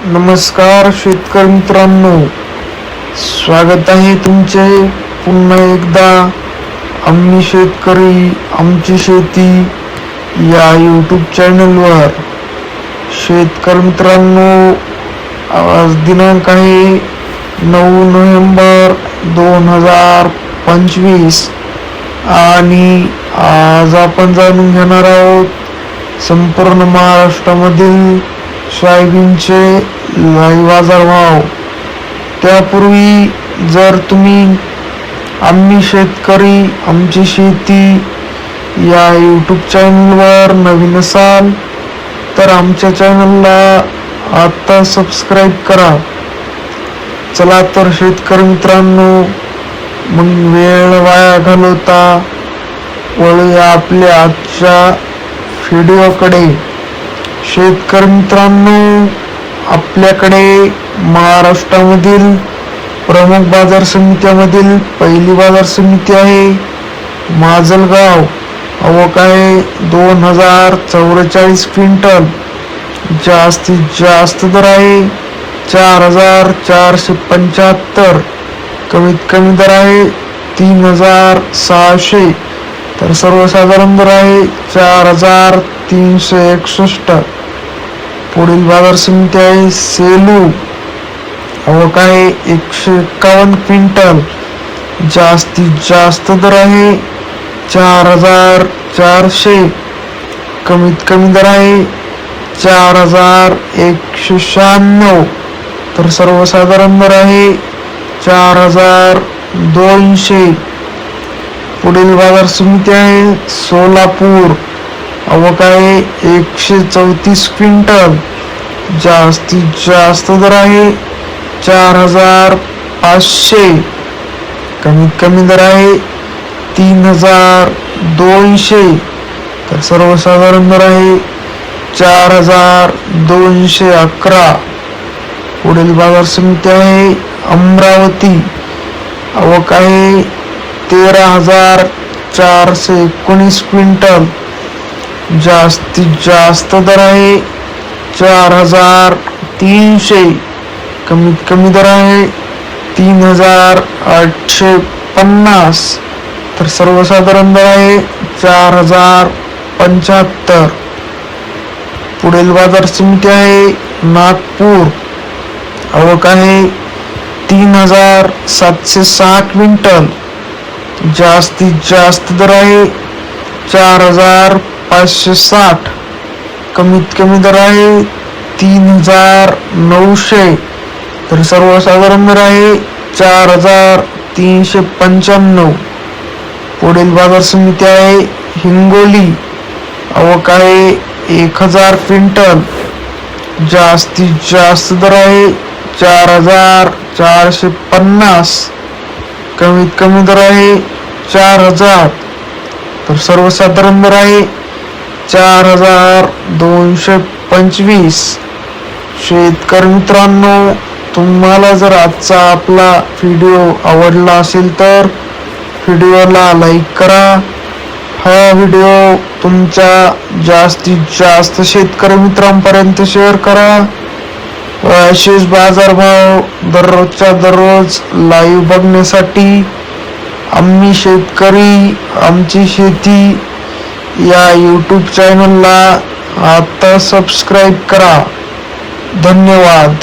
नमस्कार शेतकरी मित्रांनो, स्वागत आहे तुमचे पुन्हा एकदा आम्ही शेतकरी आमची शेती या यूट्यूब चॅनलवर. शेतकरी मित्रांनो, आज दिनांक आहे 9 नोव्हेंबर 2025 आणि आज आपण जाणून घेणार आहोत संपूर्ण महाराष्ट्रामधील सोयाबीनचे लाईव्ह बाजारभाव. त्यापूर्वी जर तुम्ही आम्ही शेतकरी आमची शेती या यूट्यूब चॅनलवर नवीन असाल तर आमच्या चॅनलला आता सबस्क्राईब करा. चला तर शेतकरी मित्रांनो, मग वेळ वाया घालवता वळूया आपल्या आजच्या व्हिडिओकडे. शेतकरी मित्रांनो, आपल्याकडे महाराष्ट्रामधील प्रमुख बाजार समित्यामधील पहिली बाजार समिती आहे माजलगाव. आवक आहे 2044 क्विंटल. जास्तीत जास्त दर आहे 4475. कमीत कमी दर आहे 3600. तर सर्वसाधारण दर आहे 4361. पुढील बाजार समिती आहे सेलू. आवक आहे 151 क्विंटल. जास्तीत जास्त दर आहे 4400. कमीत कमी दर आहे 4196. तर सर्वसाधारण दर आहे 4200. पुढील बाजार समिती आहे सोलापूर. आवक आहे 134 क्विंटल. जास्तीत जास्त दर आहे 4500. कमीत कमी दर आहे 3200. तर सर्वसाधारण दर आहे 4211. पुढील बाजार समिती आहे अमरावती. आवक आहे 13419 क्विंटल. जास्तीत जास्त दर आहे 4300. कमीत कमी दर आहे 3850. तर सर्वसाधारण दर आहे 4075. पुढील बाजार समिती आहे नागपूर. आवक आहे 3706 क्विंटल. जास्तीत जास्त दर आहे 4560. कमीत कमी दर आहे 3900. तर सर्वसाधारण दर आहे 4395. पुढील बाजार समिती आहे हिंगोली. आवक आहे 1000 क्विंटल. जास्तीत जास्त दर आहे 4450. कमीत कमी दर आहे 4000. तर सर्वसाधारण दर आहे 4225. शेतकरी मित्रांनो, तुम्हाला जर आजचा आपला व्हिडिओ आवडला असेल तर व्हिडिओला लाईक करा. हा व्हिडिओ तुमच्या जास्तीत जास्त शेतकरी मित्रांपर्यंत शेअर करा. असेच बाजारभाव दररोजच्या दररोज लाईव्ह बघण्यासाठी आम्ही शेतकरी आमची शेती या यूट्यूब चॅनलला आता सबस्क्राईब करा. धन्यवाद.